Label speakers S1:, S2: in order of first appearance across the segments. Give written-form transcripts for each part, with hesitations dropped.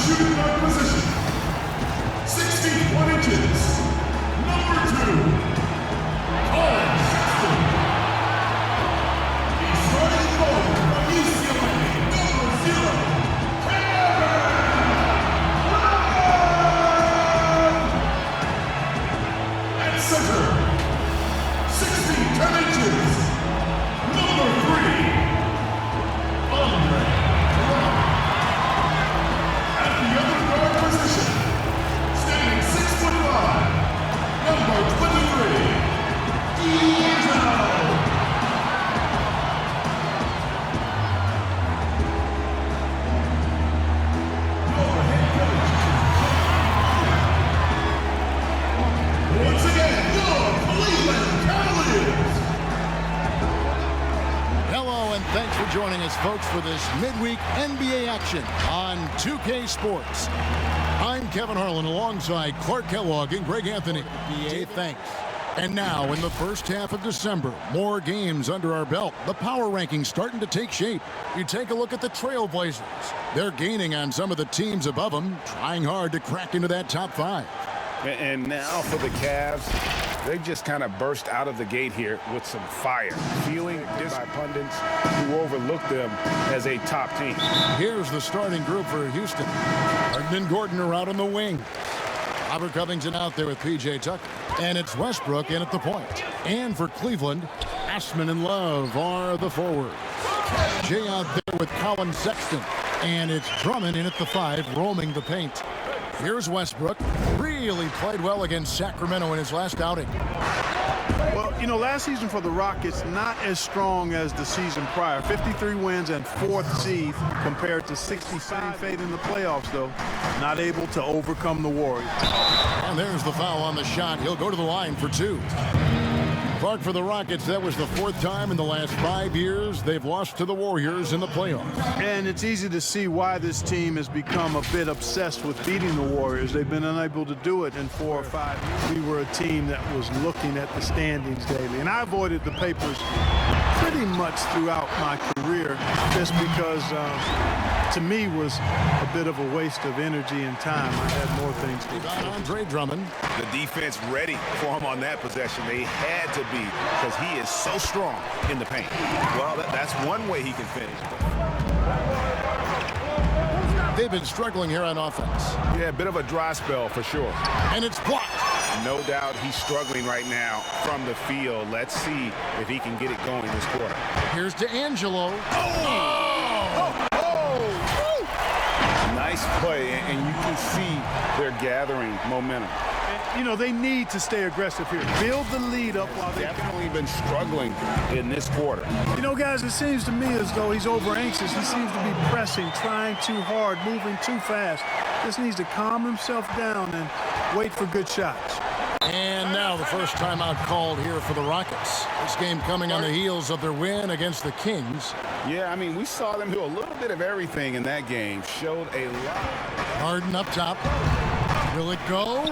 S1: shooting guard position, 6 feet 1 inches, number 2, Colin Sexton. The starting forward from UCLA, number 0, at center, 6 feet 10 inches, number 3, Andre. At the other guard position, standing 6'5", number 23, D'Angelo. Your head coach. Once again, your Cleveland Cavaliers.
S2: Hello and thanks for joining us, folks, for this midweek NBA action on 2K Sports. I'm Kevin Harlan alongside Clark Kellogg and Greg Anthony. Hey, thanks. And now, in the first half of December, more games under our belt. The power rankings starting to take shape. You take a look at the Trailblazers. They're gaining on some of the teams above them, trying hard to crack into that top 5.
S3: And now for the Cavs, they just kind of burst out of the gate here with some fire, feeling dissed by pundits who overlooked them as a top team.
S2: Here's the starting group for Houston. Harden and Gordon are out on the wing. Robert Covington out there with P.J. Tucker. And it's Westbrook in at the point. And for Cleveland, Ashman and Love are the forwards. Jay out there with Colin Sexton. And it's Drummond in at the 5, roaming the paint. Here's Westbrook. Really played well against Sacramento in his last outing.
S4: Well, you know, last season for the Rockets, not as strong as the season prior. 53 wins and 4th seed compared to 65 fade in the playoffs, though. Not able to overcome the Warriors.
S2: And there's the foul on the shot. He'll go to the line for 2. Clark, for the Rockets, that was the 4th time in the last 5 years they've lost to the Warriors in the playoffs.
S4: And it's easy to see why this team has become a bit obsessed with beating the Warriors. They've been unable to do it in 4 or 5 years. We were a team that was looking at the standings daily. And I avoided the papers pretty much throughout my career just because, to me, was a bit of a waste of energy and time. I had more things to do.
S2: Andre Drummond.
S3: The defense ready for him on that possession. They had to be, because he is so strong in the paint. Well, that's one way he can finish.
S2: They've been struggling here on offense.
S3: Yeah, a bit of a dry spell for sure.
S2: And it's blocked.
S3: No doubt he's struggling right now from the field. Let's see if he can get it going this quarter.
S2: Here's D'Angelo.
S3: Nice play, and you can see they're gathering momentum.
S4: You know, they need to stay aggressive here. Build the lead up while they've
S3: Definitely been struggling in this quarter.
S4: You know, guys, it seems to me as though he's over anxious. He seems to be pressing, trying too hard, moving too fast. Just needs to calm himself down and wait for good shots.
S2: And now the first timeout called here for the Rockets. This game coming on the heels of their win against the Kings.
S3: Yeah, I mean, we saw them do a little bit of everything in that game. Showed a lot.
S2: Harden up top. Will it go?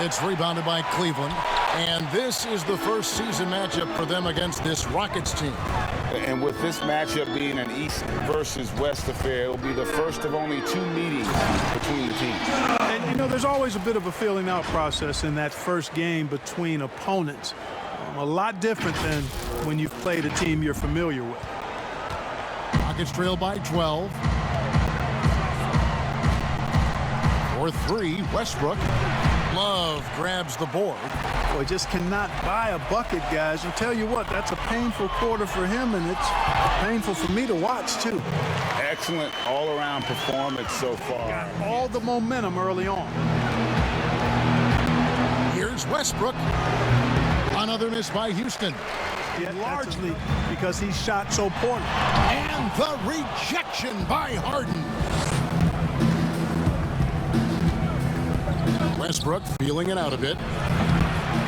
S2: It's rebounded by Cleveland. And this is the first season matchup for them against this Rockets team.
S3: And with this matchup being an East versus West affair, it will be the first of only 2 meetings between the teams.
S4: And, you know, there's always a bit of a filling out process in that first game between opponents. A lot different than when you've played a team you're familiar with.
S2: Rockets trail by 12. For 3, Westbrook. Love grabs the board.
S4: Boy, just cannot buy a bucket, guys. And tell you what, that's a painful quarter for him, and it's painful for me to watch, too.
S3: Excellent all-around performance so far.
S4: Got all the momentum early on.
S2: Here's Westbrook. Another miss by Houston.
S4: Yeah, largely because he shot so poorly.
S2: And the rejection by Harden. Westbrook feeling it out a bit.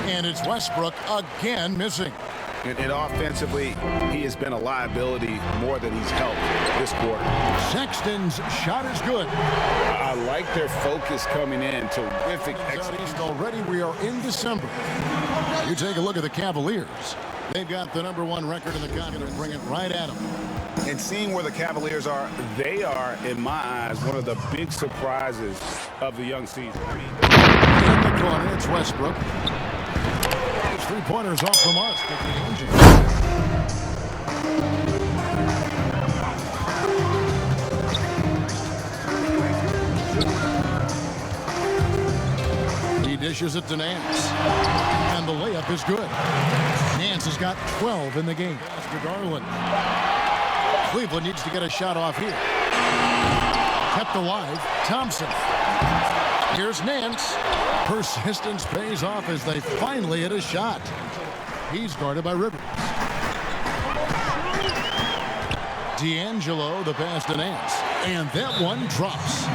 S2: And it's Westbrook again missing.
S3: And offensively, he has been a liability more than he's helped this quarter.
S2: Sexton's shot is good.
S3: I like their focus coming in. Terrific execution.
S2: Already we are in December. You take a look at the Cavaliers. They've got the #1 record in the continent and bring it right at them.
S3: And seeing where the Cavaliers are, they are, in my eyes, one of the big surprises of the young season.
S2: In the corner, it's Westbrook. His three-pointers off the mark. He dishes it to Nance. And the layup is good. Nance has got 12 in the game. To Garland. Cleveland needs to get a shot off here. Kept alive. Thompson. Here's Nance. Persistence pays off as they finally hit a shot. He's guarded by Rivers. D'Angelo, the pass to Nance. And that one drops.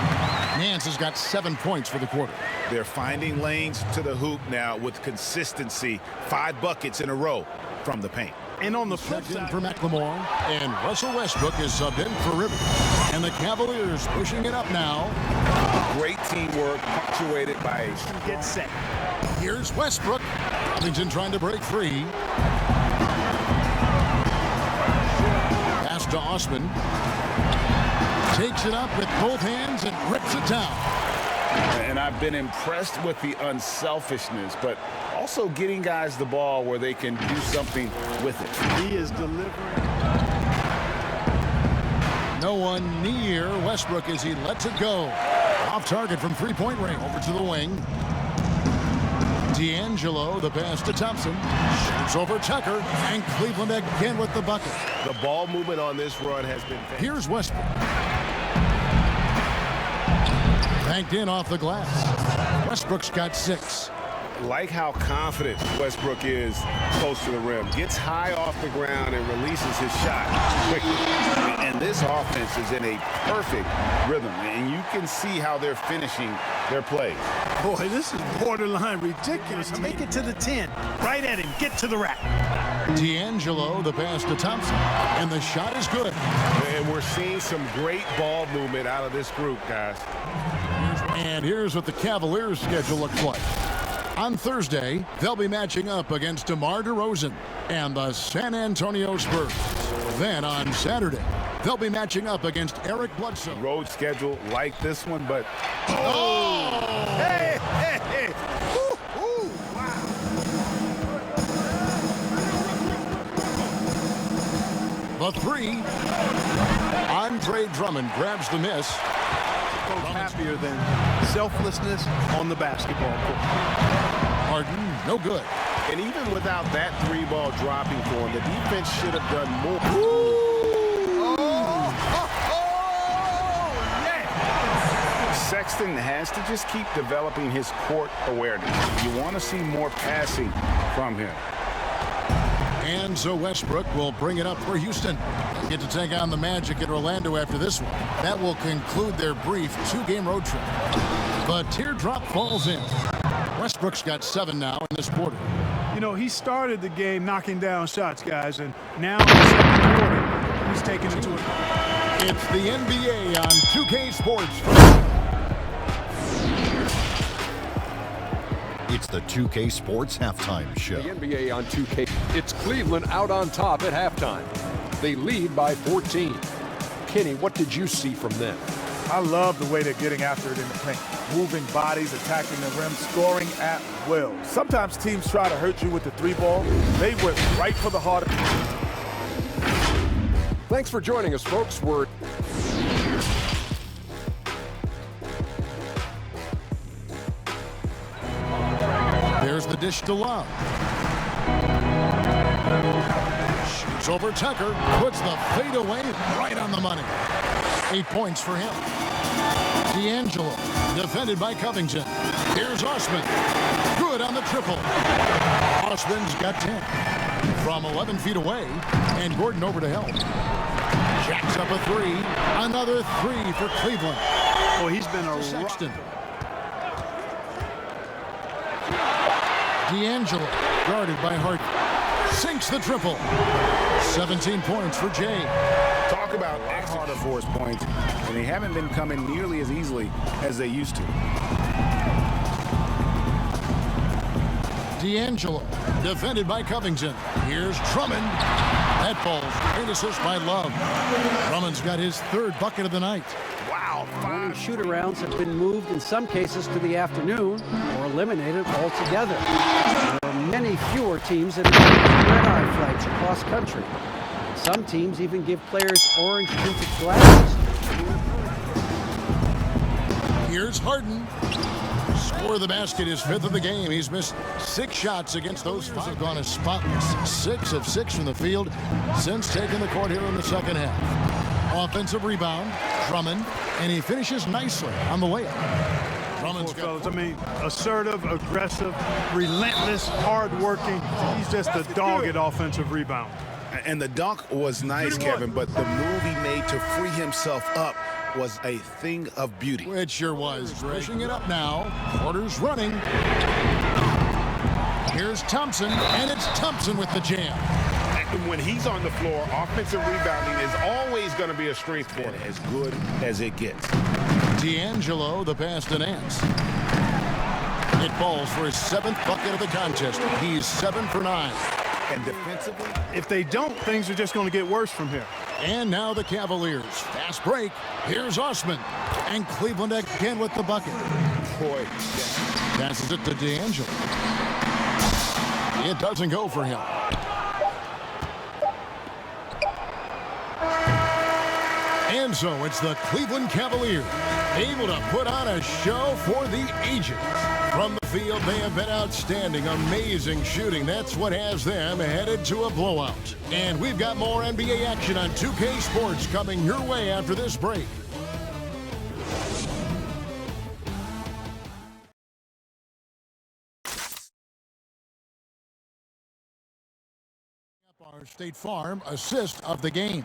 S2: Nance has got 7 points for the quarter.
S3: They're finding lanes to the hoop now with consistency. 5 buckets in a row from the paint.
S2: And on the flip side for McLemore, and Russell Westbrook is subbed in for Rivers. And the Cavaliers pushing it up now.
S3: Great teamwork punctuated by a
S4: Get set.
S2: Here's Westbrook. Covington trying to break free. Pass to Osman. Takes it up with both hands and rips it down.
S3: And I've been impressed with the unselfishness, but also getting guys the ball where they can do something with it.
S4: He is delivering.
S2: No one near Westbrook as he lets it go. Off target from three-point range. Over to the wing. D'Angelo, the pass to Thompson. Shoots over Tucker. And Cleveland again with the bucket.
S3: The ball movement on this run has been fantastic.
S2: Here's Westbrook. Banked in off the glass. Westbrook's got 6.
S3: Like how confident Westbrook is close to the rim. Gets high off the ground and releases his shot quickly. And this offense is in a perfect rhythm. And you can see how they're finishing their play.
S4: Boy, this is borderline ridiculous. Make it to the 10. Right at him. Get to the rack.
S2: D'Angelo, the pass to Thompson. And the shot is good.
S3: And we're seeing some great ball movement out of this group, guys.
S2: And here's what the Cavaliers' schedule looks like. On Thursday, they'll be matching up against DeMar DeRozan and the San Antonio Spurs. Then on Saturday, they'll be matching up against Eric Bledsoe.
S3: Road schedule like this one, but...
S2: Oh!
S3: Hey, hey, hey! Ooh, ooh, wow.
S2: The three. Andre Drummond grabs the miss.
S4: Happier than selflessness on the basketball court.
S2: Harden, no good.
S3: And even without that 3-ball dropping for him, the defense should have done more. Yeah. Sexton has to just keep developing his court awareness. You want to see more passing from him.
S2: And so Westbrook will bring it up for Houston. Get to take on the Magic in Orlando after this one. That will conclude their brief 2-game road trip. The teardrop falls in. Westbrook's got 7 now in this quarter.
S4: You know, he started the game knocking down shots, guys, and now in the second quarter, he's taking it to it.
S2: It's the NBA on 2K Sports.
S5: It's the 2K Sports Halftime Show.
S6: The NBA on 2K. It's Cleveland out on top at halftime. They lead by 14. Kenny, what did you see from them?
S7: I love the way they're getting after it in the paint. Moving bodies, attacking the rim, scoring at will. Sometimes teams try to hurt you with the 3-ball. They went right for the heart.
S6: Thanks for joining us, folks.
S2: There's the dish to Love. Shoots over Tucker. Puts the fadeaway right on the money. 8 points for him. D'Angelo, defended by Covington. Here's Osman. Good on the triple. Osman's got 10. From 11 feet away. And Gordon over to help. Jacks up a 3. Another 3 for Cleveland.
S4: Well, he's been a
S2: Sexton. D'Angelo, guarded by Harden. Sinks the triple. 17 points for Jay.
S3: Talk about harder for his points, and they haven't been coming nearly as easily as they used to.
S2: D'Angelo, defended by Covington. Here's Drummond. That falls. Great assist by Love. Drummond's got his third bucket of the night.
S3: Wow.
S8: Morning shoot-arounds have been moved in some cases to the afternoon or eliminated altogether. There are many fewer teams that have red-eye flags across country. Some teams even give players orange tinted glasses.
S2: Here's Harden. Score of the basket, his fifth of the game. He's missed 6 shots against those five. Have gone as spotless. 6 of 6 from the field since taking the court here in the second half. Offensive rebound, Drummond, and he finishes nicely on the layup. Drummond's got,
S4: I mean, assertive, aggressive, relentless, hard-working. He's just a dogged offensive rebound.
S3: And the dunk was nice, Kevin, but the move he made to free himself up was a thing of beauty.
S2: It sure was. Pushing it up now. Porter's running. Here's Thompson, and it's Thompson with the jam.
S3: And when he's on the floor, offensive rebounding is always going to be a strength for him. As good as it gets.
S2: D'Angelo, the pass to Nance. It falls for his 7th bucket of the contest. He's 7 for 9.
S3: And defensively,
S4: if they don't, things are just going to get worse from here.
S2: And now the Cavaliers. Fast break. Here's Osman. And Cleveland again with the bucket.
S3: boy,
S2: Passes it to D'Angelo. It doesn't go for him. And so it's the Cleveland Cavaliers able to put on a show for the ages. From the field, they have been outstanding, amazing shooting. That's what has them headed to a blowout. And we've got more NBA action on 2K Sports coming your way after this break. Our State Farm assist of the game.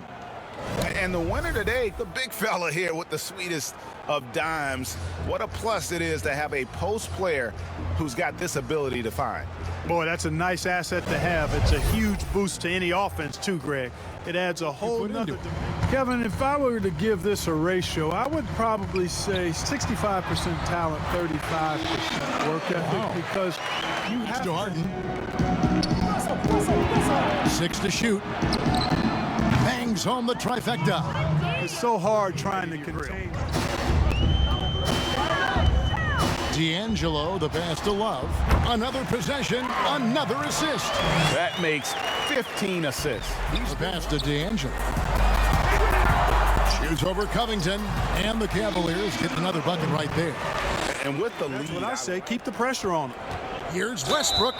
S3: And the winner today, the big fella here with the sweetest of dimes. What a plus it is to have a post player who's got this ability to find.
S4: Boy, that's a nice asset to have. It's a huge boost to any offense, too, Greg. It adds a whole nother. Kevin, if I were to give this a ratio, I would probably say 65% talent, 35% work ethic, because you have
S2: to Harden. 6 to shoot. Bangs home the trifecta.
S4: It's so hard trying to contain.
S2: D'Angelo, the pass to Love. Another possession, another assist.
S3: That makes 15 assists.
S2: He's passed to D'Angelo. Shoots over Covington, and the Cavaliers get another bucket right there.
S3: And with the lead,
S4: that's what I say, keep the pressure on them.
S2: Here's Westbrook.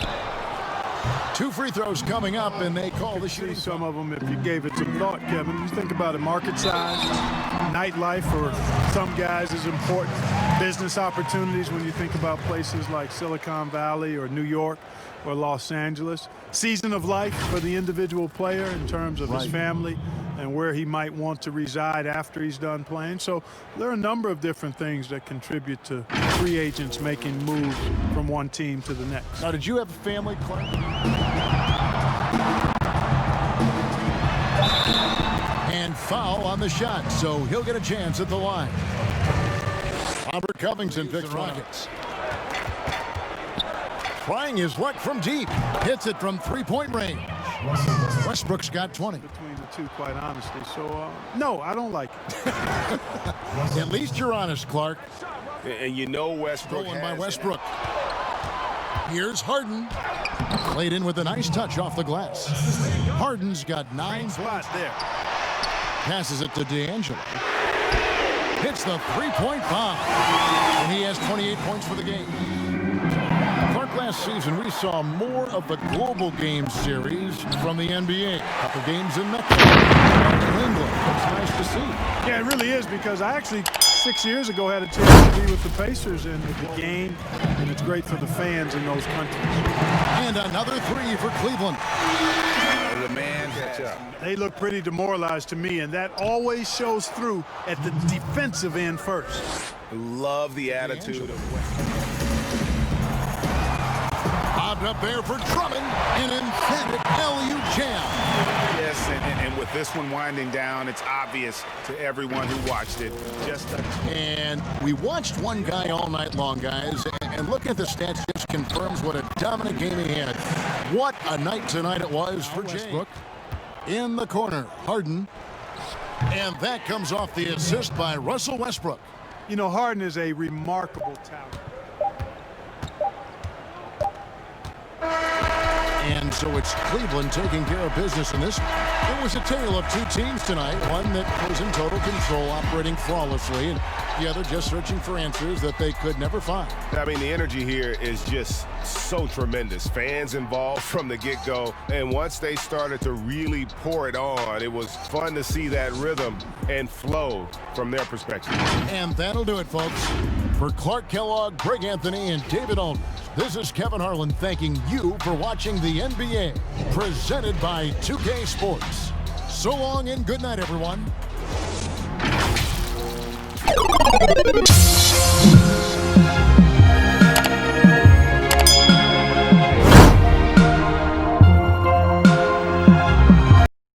S2: 2 free throws coming up, and they call the shooting.
S4: Some of them, if you gave it some thought, Kevin. You think about it, market size, nightlife for some guys is important. Business opportunities when you think about places like Silicon Valley or New York or Los Angeles. Season of life for the individual player in terms of his family and where he might want to reside after he's done playing. So there are a number of different things that contribute to free agents making moves from one team to the next.
S2: Now, did you have a family, Clark? And foul on the shot, so he'll get a chance at the line. Robert Covington picks Rockets. Trying his luck from deep. Hits it from three-point range. Westbrook's got 20.
S4: Between the two, quite honestly. So, no, I don't like it.
S2: At least you're honest, Clark.
S3: and you know Westbrook
S2: Stolen by Westbrook. Here's Harden. Played in with a nice touch off the glass. Harden's got 9
S4: spots there.
S2: Passes it to D'Angelo. Hits the three-point bomb. And he has 28 points for the game. Clark, last season we saw more of the global game series from the NBA. A couple games in Mexico, New England. It's nice to see.
S4: Yeah, it really is, because I actually 6 years ago had a chance to be with the Pacers in the game, and it's great for the fans in those countries.
S2: And another 3 for Cleveland.
S3: The man catch up.
S4: They look pretty demoralized to me, and that always shows through at the defensive end first.
S3: Love the attitude of Westbrook.
S2: Bobbed up there for Drummond, an emphatic LU jam.
S3: Yes, and with this one winding down, it's obvious to everyone who watched it.
S2: And we watched one guy all night long, guys, and looking at the stats just confirms what a dominant game he had. What a night tonight it was for Westbrook. In the corner, Harden. And that comes off the assist by Russell Westbrook.
S4: You know, Harden is a remarkable talent.
S2: And so it's Cleveland taking care of business in this. It was a tale of two teams tonight. One that was in total control, operating flawlessly, and the other just searching for answers that they could never find.
S3: I mean, the energy here is just so tremendous. Fans involved from the get-go, and once they started to really pour it on, it was fun to see that rhythm and flow from their perspective.
S2: And that'll do it, folks. For Clark Kellogg, Greg Anthony, and David Aldridge, this is Kevin Harlan thanking you for watching the NBA, presented by 2K Sports. So long and good night, everyone.